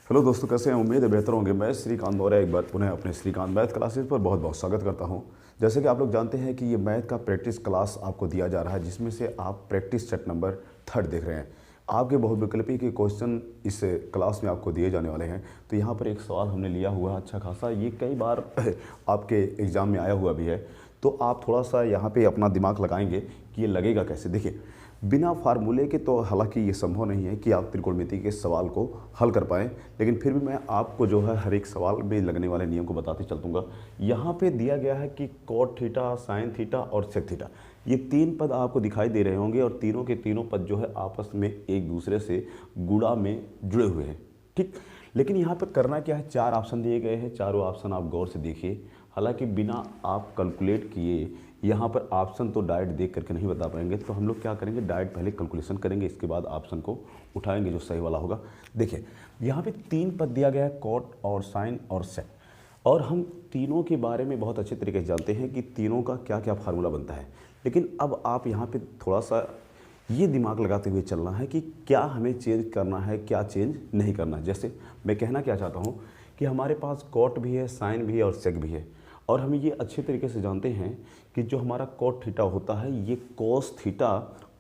Hello दोस्तों, कैसे हैं? उम्मीद है बेहतर होंगे। मैं श्रीकांत मौर्य एक बार पुनः अपने श्रीकांत मैथ क्लासेस पर बहुत बहुत स्वागत करता हूं। जैसे कि आप लोग जानते हैं कि ये मैथ का प्रैक्टिस क्लास आपको दिया जा रहा है, जिसमें से आप प्रैक्टिस सेट नंबर 3 देख रहे हैं। आपके बहुविकल्पी के क्वेश्चन इस क्लास में आपको दिए जाने वाले हैं। तो यहाँ पर एक सवाल हमने लिया हुआ है अच्छा खासा, ये कई बार आपके एग्ज़ाम में आया हुआ भी है। तो आप थोड़ा सा यहाँ पे अपना दिमाग लगाएंगे कि ये लगेगा कैसे। देखिए, बिना फार्मूले के तो हालांकि ये संभव नहीं है कि आप त्रिकोणमिति के सवाल को हल कर पाएँ, लेकिन फिर भी मैं आपको जो है हर एक सवाल में लगने वाले नियम को बताते चलूँगा। यहाँ पे दिया गया है कि कॉट थीटा, साइन थीटा और सेक थीटा, ये 3 पद आपको दिखाई दे रहे होंगे और तीनों के तीनों पद जो है आपस में एक दूसरे से गुणा में जुड़े हुए हैं, ठीक। लेकिन यहाँ पर करना क्या है, 4 ऑप्शन दिए गए हैं, चारों ऑप्शन आप गौर से देखिए। हालांकि बिना आप कैलकुलेट किए यहाँ पर ऑप्शन तो डायरेक्ट देख करके नहीं बता पाएंगे, तो हम लोग क्या करेंगे, डायरेक्ट पहले कैलकुलेशन करेंगे, इसके बाद ऑप्शन को उठाएंगे जो सही वाला होगा। देखिए, यहाँ पे 3 पद दिया गया है, कॉट और साइन और सेक, और हम तीनों के बारे में बहुत अच्छे तरीके से जानते हैं कि तीनों का क्या क्या फार्मूला बनता है। लेकिन अब आप यहाँ पे थोड़ा सा ये दिमाग लगाते हुए चलना है कि क्या हमें चेंज करना है, क्या चेंज नहीं करना है। जैसे मैं कहना क्या चाहता हूँ कि हमारे पास कॉट भी है, साइन भी है और सेक भी है, और हम ये अच्छे तरीके से जानते हैं कि जो हमारा कॉट थीटा होता है ये कोस थीटा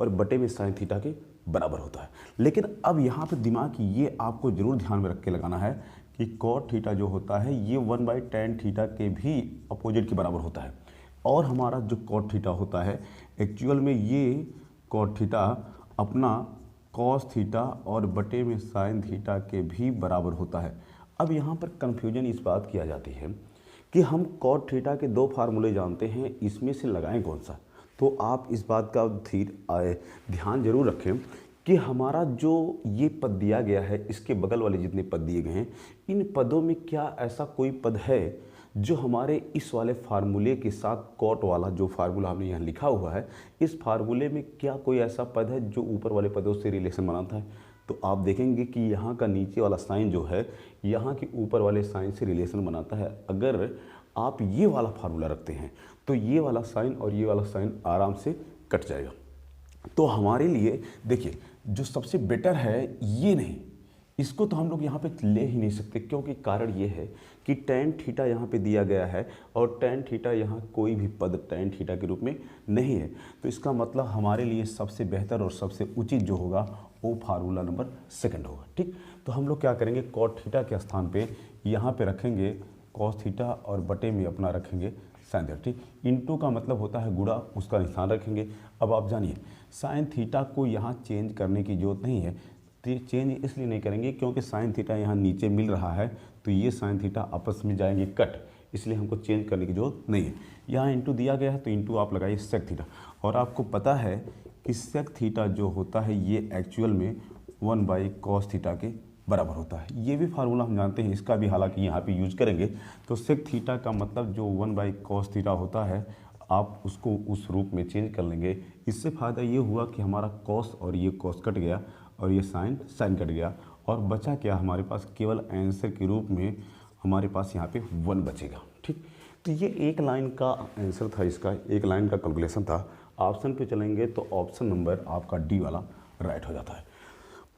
और बटे में साइन थीटा के बराबर होता है। लेकिन अब यहाँ पे दिमाग ये आपको जरूर ध्यान में रख के लगाना है कि कॉट थीटा जो होता है ये 1/tan थीटा के भी अपोजिट के बराबर होता है, और हमारा जो कॉट थीटा होता है एक्चुअल में ये कॉट थीटा अपना कॉस थीटा और बटे में साइन थीटा के भी बराबर होता है। अब यहाँ पर कन्फ्यूजन इस बात की आ जाती है कि हम कॉट थीटा के 2 फार्मूले जानते हैं, इसमें से लगाएं कौन सा। तो आप इस बात का ध्यान जरूर रखें कि हमारा जो ये पद दिया गया है, इसके बगल वाले जितने पद दिए गए हैं, इन पदों में क्या ऐसा कोई पद है जो हमारे इस वाले फार्मूले के साथ, कॉट वाला जो फार्मूला हमने यहाँ लिखा हुआ है, इस फार्मूले में क्या कोई ऐसा पद है जो ऊपर वाले पदों से रिलेशन बनाता है। तो आप देखेंगे कि यहाँ का नीचे वाला साइन जो है यहाँ के ऊपर वाले साइन से रिलेशन बनाता है। अगर आप ये वाला फार्मूला रखते हैं तो ये वाला साइन और ये वाला साइन आराम से कट जाएगा। तो हमारे लिए देखिए, जो सबसे बेटर है ये नहीं, इसको तो हम लोग यहाँ पे ले ही नहीं सकते, क्योंकि कारण ये है कि tan थीटा यहाँ पे दिया गया है और tan थीटा यहाँ कोई भी पद tan थीटा के रूप में नहीं है। तो इसका मतलब हमारे लिए सबसे बेहतर और सबसे उचित जो होगा वो फार्मूला नंबर 2 होगा, ठीक। तो हम लोग क्या करेंगे, कॉट थीटा के स्थान पे यहाँ पे रखेंगे कॉस थीटा और बटे में अपना रखेंगे साइन थीटा, ठीक। इनटू का मतलब होता है गुणा, उसका निशान रखेंगे। अब आप जानिए, साइन थीटा को यहाँ चेंज करने की जरूरत नहीं है। चेंज इसलिए नहीं करेंगे क्योंकि साइन थीटा यहाँ नीचे मिल रहा है, तो ये साइन थीटा आपस में जाएंगे कट, इसलिए हमको चेंज करने की जरूरत नहीं है। यहाँ इंटू दिया गया है तो इंटू आप लगाइए सेक थीटा, और आपको पता है कि सेक थीटा जो होता है ये एक्चुअल में 1/cos थीटा के बराबर होता है। ये भी फार्मूला हम जानते हैं, इसका भी हालांकि यहाँ पे यूज करेंगे। तो सेक थीटा का मतलब जो 1/cos थीटा होता है, आप उसको उस रूप में चेंज कर लेंगे। इससे फ़ायदा ये हुआ कि हमारा कॉस और ये कॉस कट गया और ये साइन कट गया, और बचा क्या हमारे पास, केवल आंसर के रूप में हमारे पास यहाँ पे 1 बचेगा, ठीक। तो ये एक लाइन का आंसर था, इसका एक लाइन का कैलकुलेशन था। ऑप्शन पे चलेंगे तो ऑप्शन नंबर आपका डी वाला राइट हो जाता है।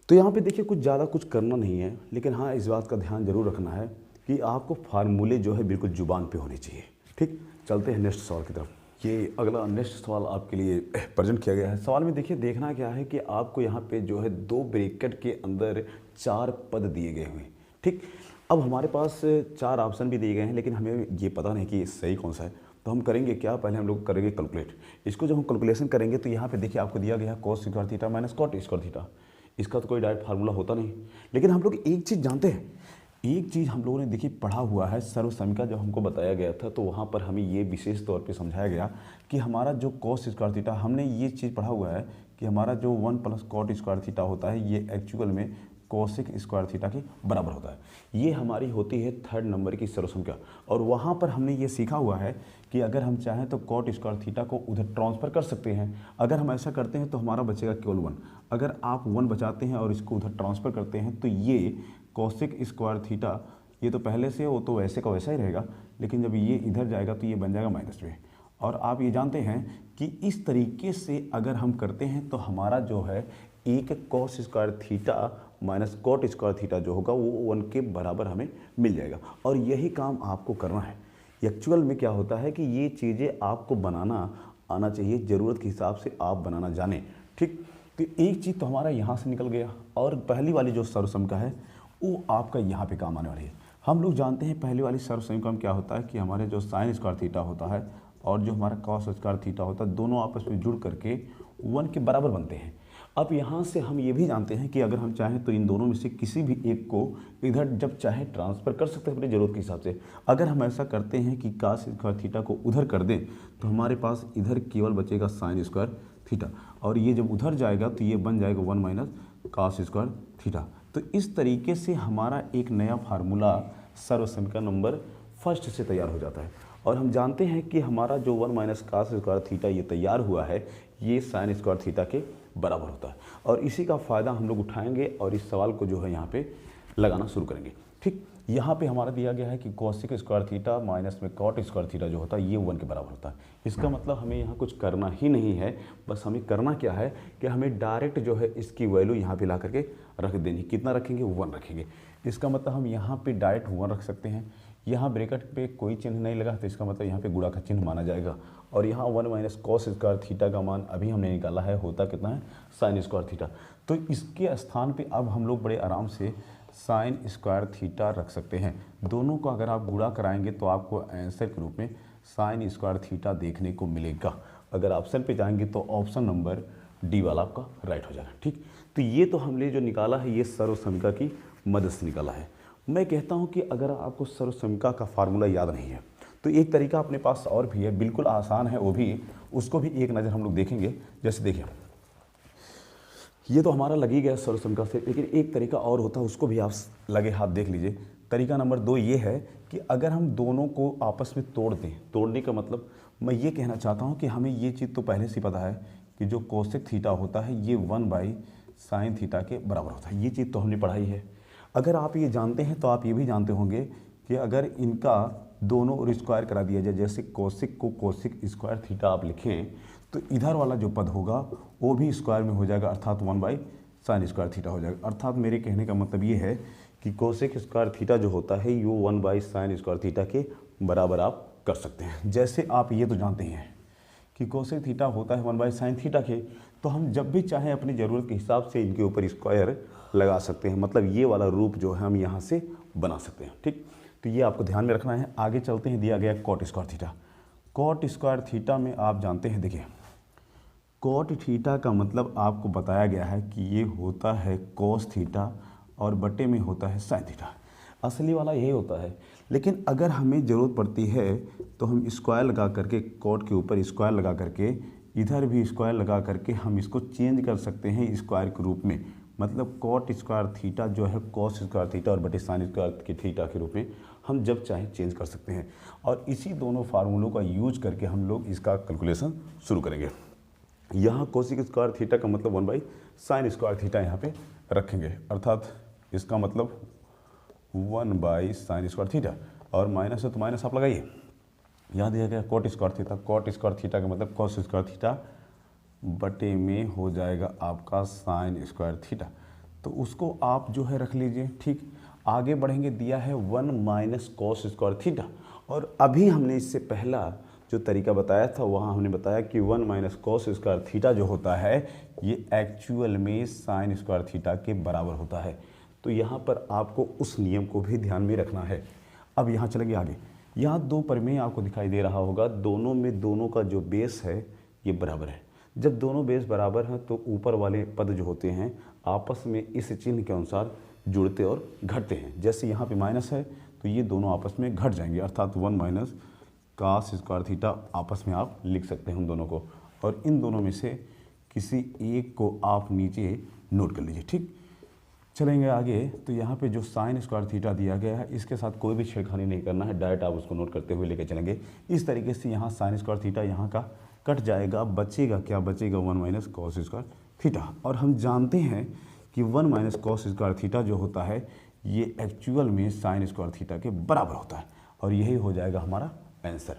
तो यहाँ पे देखिए, कुछ ज़्यादा कुछ करना नहीं है, लेकिन हाँ इस बात का ध्यान जरूर रखना है कि आपको फार्मूले जो है बिल्कुल जुबान पे होने चाहिए, ठीक। चलते हैं नेक्स्ट सवाल की तरफ। ये अगला नेक्स्ट सवाल आपके लिए प्रेजेंट किया गया है। सवाल में देखिए, देखना क्या है कि आपको यहाँ पे जो है 2 ब्रैकेट के अंदर 4 पद दिए गए हुए हैं, ठीक। अब हमारे पास 4 ऑप्शन भी दिए गए हैं, लेकिन हमें ये पता नहीं कि सही कौन सा है। तो हम करेंगे क्या, पहले हम लोग करेंगे कैलकुलेट। इसको जब हम कैलकुलेशन करेंगे तो यहाँ पे देखिए आपको दिया गया है cos square theta minus cot square theta. इसका तो कोई डायरेक्ट फार्मूला होता नहीं, लेकिन हम लोग एक चीज़ जानते हैं, एक चीज़ हम लोगों ने देखिए पढ़ा हुआ है, सर्व समीका जब हमको बताया गया था तो वहाँ पर हमें ये विशेष तौर पे समझाया गया कि हमारा जो कॉस स्क्वायर थीटा, हमने ये चीज़ पढ़ा हुआ है कि हमारा जो 1 + कॉट स्क्वायर थीटा होता है ये एक्चुअल में कोसेक स्क्वायर थीटा के बराबर होता है। ये हमारी होती है 3rd नंबर की सर्व समीका, और वहाँ पर हमने ये सीखा हुआ है कि अगर हम चाहें तो कॉट स्क्वायर थीटा को उधर ट्रांसफ़र कर सकते हैं। अगर हम ऐसा करते हैं तो हमारा बचेगा केवल 1। अगर आप 1 बचाते हैं और इसको उधर ट्रांसफ़र करते हैं तो ये कोसेक स्क्वायर थीटा, ये तो पहले से वो तो वैसे का वैसा ही रहेगा, लेकिन जब ये इधर जाएगा तो ये बन जाएगा माइनस में। और आप ये जानते हैं कि इस तरीके से अगर हम करते हैं तो हमारा जो है एक cos square theta minus cot square theta जो होगा वो 1 के बराबर हमें मिल जाएगा। और यही काम आपको करना है। एक्चुअल में क्या होता है कि ये चीज़ें आपको बनाना आना चाहिए, ज़रूरत के हिसाब से आप बनाना जानें, ठीक। तो एक चीज़ तो हमारा यहाँ से निकल गया, और पहली वाली जो सर्वसमीका है वो आपका यहाँ पे काम आने वाली है। हम लोग जानते हैं पहली वाली सर्वसमीका में क्या होता है कि हमारे जो साइन स्क्वायर थीटा होता है और जो हमारा कॉस स्क्वायर थीटा होता है, दोनों आपस में जुड़ करके 1 के बराबर बनते हैं। अब यहाँ से हम ये भी जानते हैं कि अगर हम चाहें तो इन दोनों में से किसी भी एक को इधर जब चाहे ट्रांसफ़र कर सकते हैं अपनी ज़रूरत के हिसाब से। अगर हम ऐसा करते हैं कि कॉस स्क्वायर थीटा को उधर कर दें तो हमारे पास इधर केवल बचेगा साइन स्क्वायर थीटा, और ये जब उधर जाएगा तो ये बन जाएगा 1 माइनस कॉस स्क्वायर थीटा। तो इस तरीके से हमारा एक नया फार्मूला सर्वसमीका नंबर फर्स्ट से तैयार हो जाता है। और हम जानते हैं कि हमारा जो 1 माइनस कॉस स्क्वायर थीटा ये तैयार हुआ है, ये साइन स्क्वायर थीटा के बराबर होता है। और इसी का फ़ायदा हम लोग उठाएंगे और इस सवाल को जो है यहाँ पे लगाना शुरू करेंगे, ठीक। यहाँ पे हमारा दिया गया है कि कोसेक स्क्वायर थीटा माइनस में कॉट स्क्वायर थीटा जो होता है ये 1 के बराबर होता है। इसका मतलब हमें यहाँ कुछ करना ही नहीं है, बस हमें करना क्या है कि हमें डायरेक्ट जो है इसकी वैल्यू यहाँ पे ला करके रख देनी। कितना रखेंगे? 1 रखेंगे। इसका मतलब हम यहाँ पे डायरेक्ट 1 रख सकते हैं। यहाँ ब्रैकेट पे कोई चिन्ह नहीं लगा तो इसका मतलब यहाँ पे गुणा का चिन्ह माना जाएगा। और यहाँ 1 माइनस कॉस स्क्वायर थीटा का मान अभी हमने निकाला है, होता कितना है? Sign square theta. तो इसके स्थान पे अब हम लोग बड़े आराम से साइन स्क्वायर थीटा रख सकते हैं। दोनों को अगर आप गुणा कराएंगे तो आपको आंसर के रूप में साइन स्क्वायर थीटा देखने को मिलेगा। अगर ऑप्शन पे जाएंगे तो ऑप्शन नंबर डी वाला आपका राइट हो जाएगा, ठीक। तो ये तो हमने जो निकाला है ये सर्वसमीका की मदद से निकाला है। मैं कहता हूँ कि अगर आपको सर्वसमीका का फार्मूला याद नहीं है तो एक तरीका अपने पास और भी है, बिल्कुल आसान है वो भी, उसको भी एक नज़र हम लोग देखेंगे। जैसे देखिए ये तो हमारा लग ही गया सर्वसमीका से, लेकिन एक तरीका और होता है, उसको भी आप लगे हाथ देख लीजिए। तरीका नंबर 2 ये है कि अगर हम दोनों को आपस में तोड़ दें, तोड़ने का मतलब मैं ये कहना चाहता हूँ कि हमें ये चीज़ तो पहले से पता है कि जो कोसेक थीटा होता है ये 1 बाई साइन थीटा के बराबर होता है। ये चीज़ तो हमने पढ़ाई है। अगर आप ये जानते हैं तो आप ये भी जानते होंगे कि अगर इनका दोनों और स्क्वायर करा दिया जाए, जैसे कोसेक को कोसेक स्क्वायर थीटा आप लिखें तो इधर वाला जो पद होगा वो भी स्क्वायर में हो जाएगा, अर्थात 1 बाई साइन स्क्वायर थीटा हो जाएगा। अर्थात मेरे कहने का मतलब ये है कि कोसेक स्क्वायर थीटा जो होता है ये 1 बाई साइन स्क्वायर थीटा के बराबर आप कर सकते हैं। जैसे आप ये तो जानते हैं कि कोसेक थीटा होता है 1 बाई साइन थीटा के, तो हम जब भी चाहें अपनी ज़रूरत के हिसाब से इनके ऊपर स्क्वायर लगा सकते हैं। मतलब ये वाला रूप जो है हम यहाँ से बना सकते हैं, ठीक। तो ये आपको ध्यान में रखना है। आगे चलते हैं, दिया गया cot square theta. Cot square theta में आप जानते हैं, देखिए कॉट थीटा का मतलब आपको बताया गया है कि ये होता है कॉस थीटा और बटे में होता है साइन थीटा। असली वाला यही होता है, लेकिन अगर हमें ज़रूरत पड़ती है तो हम स्क्वायर लगा करके, कॉट के ऊपर स्क्वायर लगा करके, इधर भी स्क्वायर लगा करके हम इसको चेंज कर सकते हैं स्क्वायर के रूप में। मतलब कॉट स्क्वायर थीटा जो है कॉस स्क्वायर थीटा और बटे साइन स्क्वायर के थीटा के रूप में हम जब चाहें चेंज कर सकते हैं। और इसी दोनों फार्मूलों का यूज करके हम लोग इसका कैलकुलेशन शुरू करेंगे। यहाँ कोसेक स्क्वायर थीटा का मतलब 1 बाई साइन स्क्वायर थीटा यहाँ पे रखेंगे, अर्थात इसका मतलब 1 बाई साइन स्क्वायर थीटा, और माइनस है तो माइनस आप लगाइए। यहाँ दिया गया cot square theta, cot square theta का मतलब कॉस स्क्वायर थीटा बटे में हो जाएगा आपका साइन स्क्वायर थीटा। तो उसको आप जो है रख लीजिए, ठीक। आगे बढ़ेंगे, दिया है 1 माइनस कॉस स्क्वायर थीटा। और अभी हमने इससे पहला जो तरीका बताया था वहाँ हमने बताया कि 1 माइनस कॉस स्क्वायर थीटा जो होता है ये एक्चुअल में साइन स्क्वायर थीटा के बराबर होता है। तो यहाँ पर आपको उस नियम को भी ध्यान में रखना है। अब यहाँ चलेंगे आगे। यहाँ 2 प्रमेय आपको दिखाई दे रहा होगा, दोनों में दोनों का जो बेस है ये बराबर है। जब दोनों बेस बराबर हैं तो ऊपर वाले पद जो होते हैं आपस में इस चिन्ह के अनुसार जुड़ते और घटते हैं। जैसे यहाँ पे माइनस है तो ये दोनों आपस में घट जाएंगे, अर्थात 1 माइनस कॉस स्क्वायर थीटा आपस में आप लिख सकते हैं उन दोनों को। और इन दोनों में से किसी एक को आप नीचे नोट कर लीजिए, ठीक। चलेंगे आगे, तो यहाँ पे जो साइन स्क्वायर थीटा दिया गया है इसके साथ कोई भी छेड़खानी नहीं करना है, डायरेक्ट आप उसको नोट करते हुए लेके चलेंगे। इस तरीके से यहाँ साइन स्क्वायर थीटा यहाँ का कट जाएगा, बचेगा क्या? बचेगा 1 माइनस कॉस स्क्वायर थीटा। और हम जानते हैं कि 1 माइनस कॉस स्क्वायर थीटा जो होता है ये एक्चुअल में साइन स्क्वायर थीटा के बराबर होता है, और यही हो जाएगा हमारा आंसर।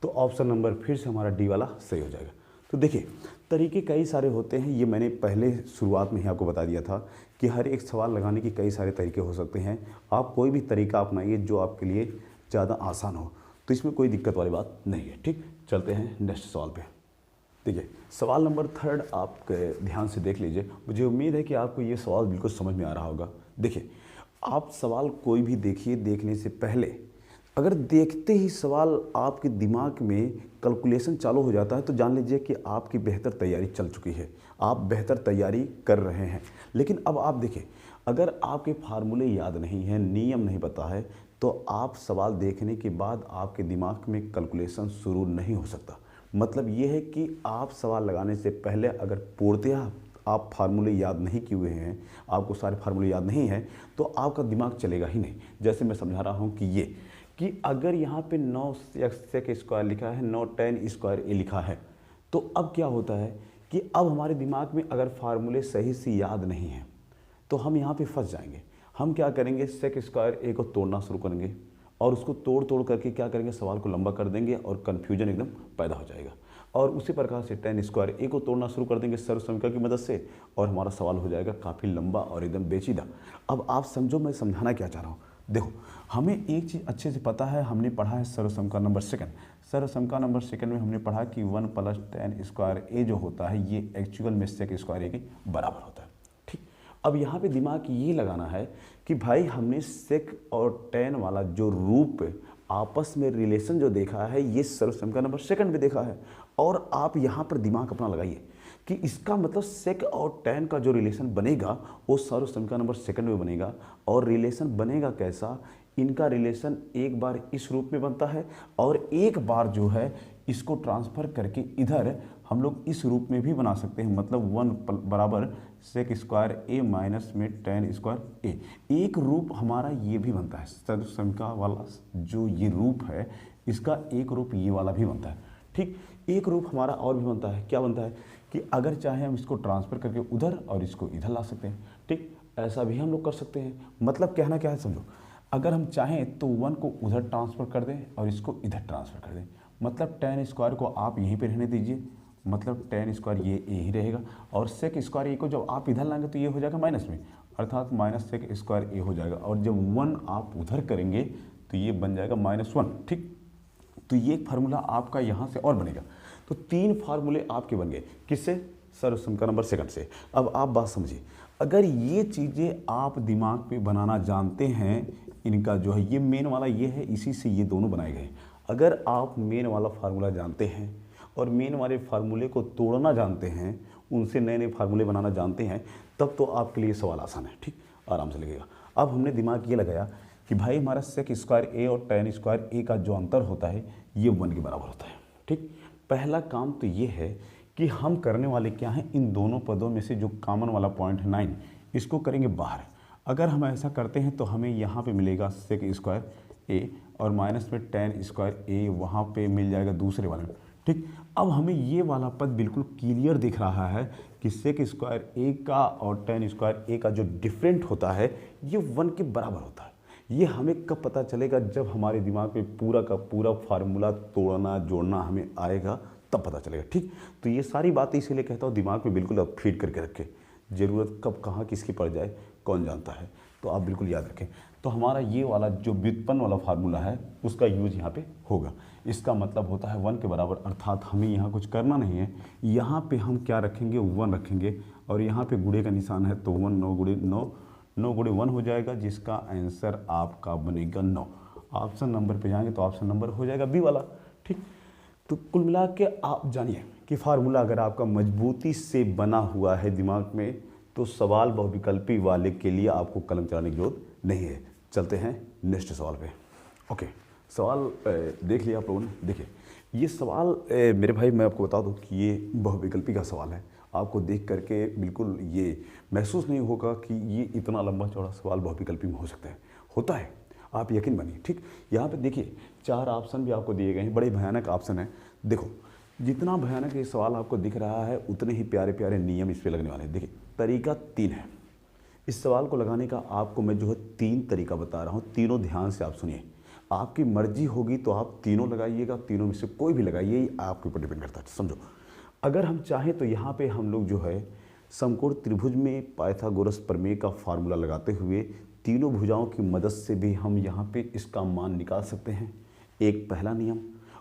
तो ऑप्शन नंबर फिर से हमारा डी वाला सही हो जाएगा। तो देखिए तरीके कई सारे होते हैं, ये मैंने पहले शुरुआत में ही आपको बता दिया था कि हर एक सवाल लगाने के कई सारे तरीके हो सकते हैं। आप कोई भी तरीका अपनाइए जो आपके लिए ज़्यादा आसान हो, तो इसमें कोई दिक्कत वाली बात नहीं है। ठीक, चलते हैं नेक्स्ट सवाल पे। देखिए, सवाल नंबर 3 आप ध्यान से देख लीजिए। मुझे उम्मीद है कि आपको ये सवाल बिल्कुल समझ में आ रहा होगा। देखिए, आप सवाल कोई भी देखिए, देखने से पहले अगर देखते ही सवाल आपके दिमाग में कैलकुलेशन चालू हो जाता है तो जान लीजिए कि आपकी बेहतर तैयारी चल चुकी है, आप बेहतर तैयारी कर रहे हैं। लेकिन अब आप देखिए, अगर आपके फार्मूले याद नहीं हैं, नियम नहीं पता है, तो आप सवाल देखने के बाद आपके दिमाग में कैलकुलेशन शुरू नहीं हो सकता। मतलब ये है कि आप सवाल लगाने से पहले अगर पूर्णतः आप फार्मूले याद नहीं किए हुए हैं, आपको सारे फार्मूले याद नहीं हैं, तो आपका दिमाग चलेगा ही नहीं। जैसे मैं समझा रहा हूँ कि ये कि अगर यहाँ पे 9x सेक स्क्वायर लिखा है, 9 tan स्क्वायर ए लिखा है, तो अब क्या होता है कि अब हमारे दिमाग में अगर फार्मूले सही से याद नहीं हैं तो हम यहाँ पे फंस जाएंगे। हम क्या करेंगे, सेक स्क्वायर ए को तोड़ना शुरू करेंगे और उसको तोड़ तोड़ करके क्या करेंगे, सवाल को लंबा कर देंगे और कन्फ्यूजन एकदम पैदा हो जाएगा। और उसी प्रकार से tan स्क्वायर ए को तोड़ना शुरू कर देंगे सर्व समीकरण की मदद से, और हमारा सवाल हो जाएगा काफ़ी लंबा और एकदम पेचीदा। अब आप समझो मैं समझाना क्या चाह रहा हूँ। देखो, हमें एक चीज़ अच्छे से पता है, हमने पढ़ा है सर्व समीकरण नंबर सेकंड। सर्व समीकरण नंबर सेकंड में हमने पढ़ा कि 1 + tan स्क्वायर ए जो होता है ये एक्चुअल में सेक स्क्वायर ए के बराबर होता है। ठीक, अब यहाँ पे दिमाग ये लगाना है कि भाई हमने सेक और tan वाला जो रूप आपस में रिलेशन जो देखा है ये सर्व समीकरण नंबर सेकंड में देखा है, और आप यहाँ पर दिमाग अपना लगाइए कि इसका मतलब सेक और tan का जो रिलेशन बनेगा वो सर्व समीकरण नंबर सेकंड में बनेगा। और रिलेशन बनेगा कैसा, इनका रिलेशन एक बार इस रूप में बनता है और एक बार जो है इसको ट्रांसफ़र करके इधर हम लोग इस रूप में भी बना सकते हैं। मतलब 1 बराबर सेक स्क्वायर ए माइनस में tan स्क्वायर ए। एक रूप हमारा ये भी बनता है, सर्व समीकरण वाला जो ये रूप है इसका एक रूप ये वाला भी बनता है। ठीक, एक रूप हमारा और भी बनता है, क्या बनता है कि अगर चाहे हम इसको ट्रांसफ़र करके उधर और इसको इधर ला सकते हैं। ठीक, ऐसा भी हम लोग कर सकते हैं। मतलब कहना क्या है समझो, अगर हम चाहें तो 1 को उधर ट्रांसफ़र कर दें और इसको इधर ट्रांसफ़र कर दें। मतलब tan स्क्वायर को आप यहीं पे रहने दीजिए, मतलब tan स्क्वायर ये यही रहेगा, और सेक स्क्वायर ए को जब आप इधर लाएंगे तो ये हो जाएगा माइनस में, अर्थात माइनस सेक स्क्वायर ए हो जाएगा। और जब 1 आप उधर करेंगे तो ये बन जाएगा -1। ठीक, तो ये फार्मूला आपका यहाँ से और बनेगा। तो 3 फार्मूले आपके बन गए, किससे, सर्व समीकरण नंबर सेकंड से। अब आप बात समझिए, अगर ये चीज़ें आप दिमाग पे बनाना जानते हैं, इनका जो है ये मेन वाला ये है, इसी से ये दोनों बनाए गए। अगर आप मेन वाला फार्मूला जानते हैं और मेन वाले फार्मूले को तोड़ना जानते हैं, उनसे नए नए फार्मूले बनाना जानते हैं, तब तो आपके लिए सवाल आसान है। ठीक, आराम से लगेगा। अब हमने दिमाग ये लगाया कि भाई हमारा सेक स्क्वायर ए और tan स्क्वायर ए का जो अंतर होता है ये 1 के बराबर होता है। ठीक, पहला काम तो ये है कि हम करने वाले क्या हैं, इन दोनों पदों में से जो कॉमन वाला पॉइंट है 9 इसको करेंगे बाहर। अगर हम ऐसा करते हैं तो हमें यहाँ पे मिलेगा सेक स्क्वायर ए और माइनस में tan स्क्वायर ए वहाँ पे मिल जाएगा दूसरे वाले में। ठीक, अब हमें ये वाला पद बिल्कुल क्लियर दिख रहा है कि सेक स्क्वायर ए का और tan स्क्वायर ए का जो डिफरेंट होता है ये 1 के बराबर होता है। ये हमें कब पता चलेगा, जब हमारे दिमाग में पूरा का पूरा फार्मूला तोड़ना जोड़ना हमें आएगा तब पता चलेगा। ठीक, तो ये सारी बातें इसीलिए कहता हूँ दिमाग में बिल्कुल आप फीड करके रखें, ज़रूरत कब कहाँ किसकी पड़ जाए कौन जानता है, तो आप बिल्कुल याद रखें। तो हमारा ये वाला जो व्युत्पन्न वाला फार्मूला है उसका यूज यहाँ पे होगा। इसका मतलब होता है 1 के बराबर, अर्थात हमें यहाँ कुछ करना नहीं है, यहाँ पे हम क्या रखेंगे, 1 रखेंगे और यहाँ पे गुणे का निशान है तो 1 9 गुणे 1 हो जाएगा, जिसका आंसर आपका बनेगा 9। ऑप्शन नंबर पे जाएंगे तो ऑप्शन नंबर हो जाएगा बी वाला। ठीक, तो कुल मिला के आप जानिए कि फार्मूला अगर आपका मजबूती से बना हुआ है दिमाग में तो सवाल बहुविकल्पी वाले के लिए आपको कलम चलाने की जरूरत नहीं है। चलते हैं नेक्स्ट सवाल पे। ओके, सवाल देख लिया आप लोगों ने। देखिए, ये सवाल मेरे भाई मैं आपको बता दूं कि ये बहुविकल्पी का सवाल है। आपको देख करके बिल्कुल ये महसूस नहीं होगा कि ये इतना लंबा चौड़ा सवाल बहुविकल्पी में हो सकता है, होता है, आप यकीन मानिए। ठीक, यहाँ पे देखिए 4 ऑप्शन भी आपको दिए गए हैं, बड़े भयानक ऑप्शन है। देखो, जितना भयानक ये सवाल आपको दिख रहा है उतने ही प्यारे प्यारे नियम इस पर लगने वाले हैं। देखिए, तरीका 3 है इस सवाल को लगाने का। आपको मैं जो है 3 तरीका बता रहा हूँ, तीनों ध्यान से आप सुनिए। आपकी मर्जी होगी तो आप तीनों लगाइएगा, तीनों में से कोई भी लगाइए, आपके ऊपर डिपेंड करता है। समझो, अगर हम चाहें तो यहाँ पे हम लोग जो है समकोण त्रिभुज में पाइथागोरस प्रमेय का फार्मूला लगाते हुए तीनों भुजाओं की मदद से भी हम यहाँ पे इसका मान निकाल सकते हैं। एक पहला नियम।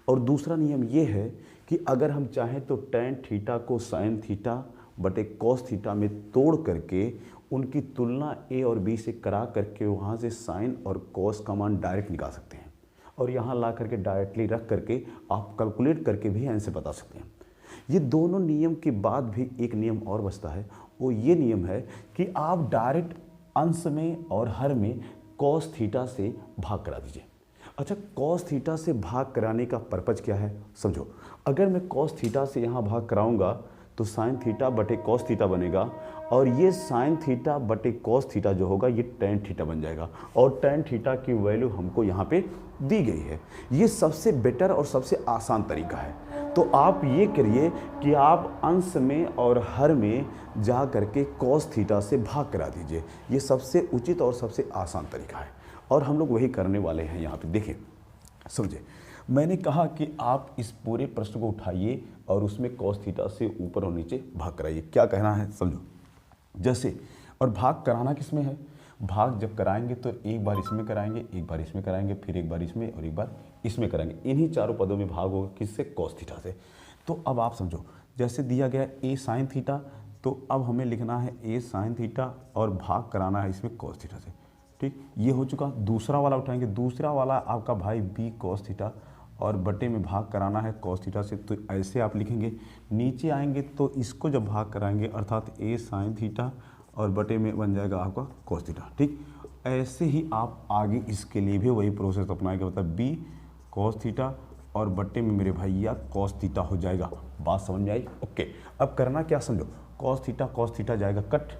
और दूसरा नियम ये है कि अगर हम चाहें तो tan थीटा को sin थीटा बटे cos थीटा में तोड़ करके उनकी तुलना a और b से करा करके वहाँ से sin और cos का मान डायरेक्ट निकाल सकते हैं, और यहाँ ला करके डायरेक्टली रख करके आप कैलकुलेट करके भी आंसर बता सकते हैं। ये दोनों नियम के बाद भी एक नियम और बचता है, वो ये नियम है कि आप डायरेक्ट अंश में और हर में cos थीटा से भाग करा दीजिए। अच्छा, cos थीटा से भाग कराने का पर्पज क्या है समझो। अगर मैं cos थीटा से यहाँ भाग कराऊंगा तो sin थीटा बटे cos थीटा बनेगा, और ये sin थीटा बटे cos थीटा जो होगा ये tan थीटा बन जाएगा, और tan थीटा की वैल्यू हमको यहाँ पे दी गई है। ये सबसे बेटर और सबसे आसान तरीका है। तो आप ये करिए कि आप अंश में और हर में जा करके cos थीटा से भाग करा दीजिए। ये सबसे उचित और सबसे आसान तरीका है, और हम लोग वही करने वाले हैं। यहाँ पे देखिए, समझे, मैंने कहा कि आप इस पूरे प्रश्न को उठाइए और उसमें cos थीटा से ऊपर और नीचे भाग कराइए। क्या कहना है समझो। जैसे, और भाग कराना किस में है, भाग जब कराएंगे तो एक बार इसमें कराएंगे, एक बार इसमें कराएंगे, फिर एक बार इसमें और एक बार इसमें कराएंगे। इन्हीं चारों पदों में भाग होगा किससे, cos थीटा से। तो अब आप समझो, जैसे दिया गया a sin थीटा, तो अब हमें लिखना है a sin थीटा और भाग कराना है इसमें cos थीटा से। ठीक, ये हो चुका। दूसरा वाला उठाएंगे, दूसरा वाला आपका भाई b cos थीटा और बटे में भाग कराना है cos थीटा से, तो ऐसे आप लिखेंगे। नीचे आएंगे तो इसको जब भाग कराएंगे अर्थात a sin थीटा और बटे में बन जाएगा आपका cos थीटा। ठीक, ऐसे ही आप आगे इसके लिए भी वही प्रोसेस अपनाएंगे, मतलब b cos थीटा और बटे में मेरे भैया cos थीटा हो जाएगा। बात समझ में आई? ओके, अब करना क्या समझो, cos थीटा जाएगा कट,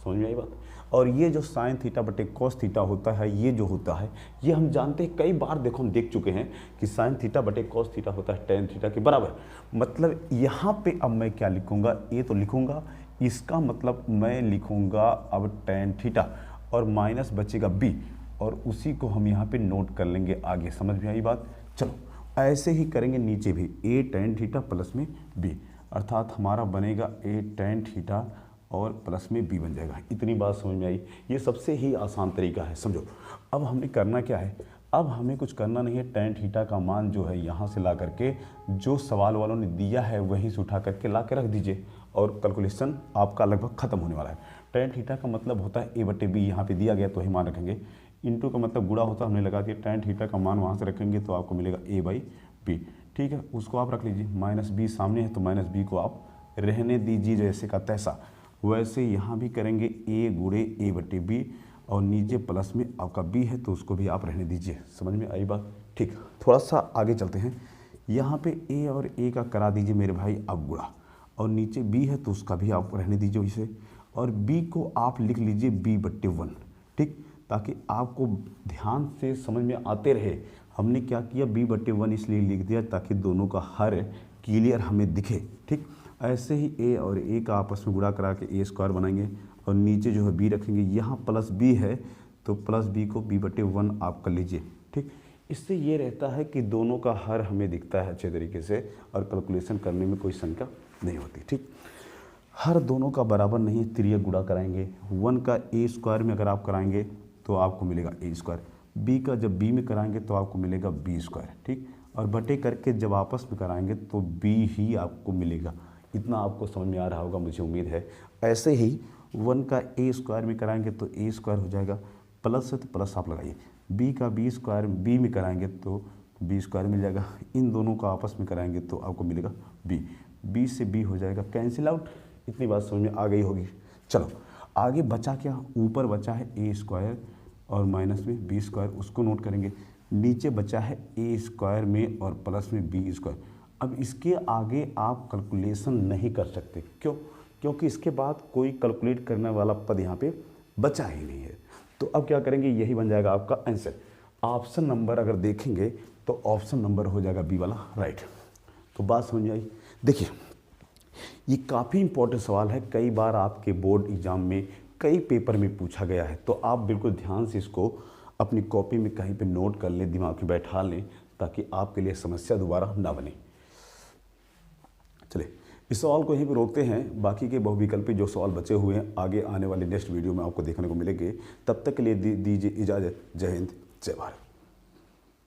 समझ में आई बात। और ये जो sin थीटा बटे cos थीटा होता है, ये जो होता है ये हम जानते हैं, कई बार देखो हम देख चुके हैं कि sin थीटा बटे cos थीटा होता है tan थीटा के बराबर। मतलब यहाँ पे अब मैं क्या लिखूंगा, ये तो लिखूंगा, इसका मतलब मैं लिखूंगा अब tan थीटा और माइनस बचेगा b, और उसी को हम यहाँ पे नोट कर लेंगे आगे। समझ में आई बात? चलो ऐसे ही करेंगे नीचे भी, a tan थीटा प्लस में b, अर्थात हमारा बनेगा a tan थीटा और प्लस में b बन जाएगा। इतनी बात समझ में आई? ये सबसे ही आसान तरीका है समझो। अब हमने करना क्या है, अब हमें कुछ करना नहीं है। tan थीटा का मान जो है यहाँ से ला करके जो सवाल वालों ने दिया है वहीं से उठा करके ला के रख दीजिए, और कैलकुलेशन आपका लगभग खत्म होने वाला है। tan थीटा का मतलब होता है a बटे b, यहाँ पे दिया गया तो ही मान रखेंगे। इंटू का मतलब गुणा होता है, हमने लगा दिया। tan थीटा का मान वहाँ से रखेंगे तो आपको मिलेगा a बाई b। ठीक है, उसको आप रख लीजिए। माइनस b सामने है तो माइनस b को आप रहने दीजिए जैसे का तैसा। वैसे यहाँ भी करेंगे a गुणे a बटे b, और नीचे प्लस में आपका b है तो उसको भी आप रहने दीजिए। समझ में आई बात? ठीक, थोड़ा सा आगे चलते हैं। यहाँ पे a और a का करा दीजिए मेरे भाई अब गुणा, और नीचे b है तो उसका भी आप रहने दीजिए इसे, और b को आप लिख लीजिए b बट्टे 1। ठीक, ताकि आपको ध्यान से समझ में आते रहे। हमने क्या किया, b बट्टे 1 इसलिए लिख दिया ताकि दोनों का हर क्लियर हमें दिखे। ठीक, ऐसे ही a और a का आपस में गुणा करा के a स्क्वायर बनाएंगे, और नीचे जो है b रखेंगे। यहाँ प्लस b है तो प्लस b को b बटे 1 आप कर लीजिए। ठीक, इससे ये रहता है कि दोनों का हर हमें दिखता है अच्छे तरीके से, और कैलकुलेशन करने में कोई शंका नहीं होती। ठीक, हर दोनों का बराबर नहीं, तिर्यक गुणा कराएंगे। 1 का a स्क्वायर में अगर आप कराएंगे तो आपको मिलेगा a स्क्वायर, b का जब b में कराएंगे तो आपको मिलेगा b स्क्वायर। ठीक, और बटे करके जब आपस में कराएंगे तो b ही आपको मिलेगा। इतना आपको समझ में आ रहा होगा मुझे उम्मीद है। ऐसे ही 1 का a स्क्वायर में कराएंगे तो a स्क्वायर हो जाएगा, प्लस है तो प्लस आप लगाइए। b का b स्क्वायर b में कराएंगे तो b स्क्वायर मिल जाएगा। इन दोनों का आपस में कराएंगे तो आपको मिलेगा b से b हो जाएगा कैंसिल आउट। इतनी बात समझ में आ गई होगी। चलो आगे बचा क्या, ऊपर बचा है a स्क्वायर और माइनस में b स्क्वायर, उसको नोट करेंगे। नीचे बचा है a स्क्वायर में और प्लस में b स्क्वायर। अब इसके आगे आप कैलकुलेशन नहीं कर सकते, क्यों? क्योंकि इसके बाद कोई कैलकुलेट करने वाला पद यहाँ पे बचा ही नहीं है। तो अब क्या करेंगे, यही बन जाएगा आपका आंसर। ऑप्शन नंबर अगर देखेंगे तो ऑप्शन नंबर हो जाएगा बी वाला राइट। तो बात समझ आई? देखिए ये काफ़ी इंपॉर्टेंट सवाल है, कई बार आपके बोर्ड एग्जाम में कई पेपर में पूछा गया है। तो आप बिल्कुल ध्यान से इसको अपनी कॉपी में कहीं पे नोट कर लें, दिमाग में बैठा लें, ताकि आपके लिए समस्या दोबारा ना बने। चलिए इस सवाल को यहीं पर रोकते हैं, बाकी के बहुविकल्पी जो सवाल बचे हुए हैं आगे आने वाले नेक्स्ट वीडियो में आपको देखने को मिलेंगे। तब तक के लिए दीजिए इजाज़त। जय हिंद, जय भारत।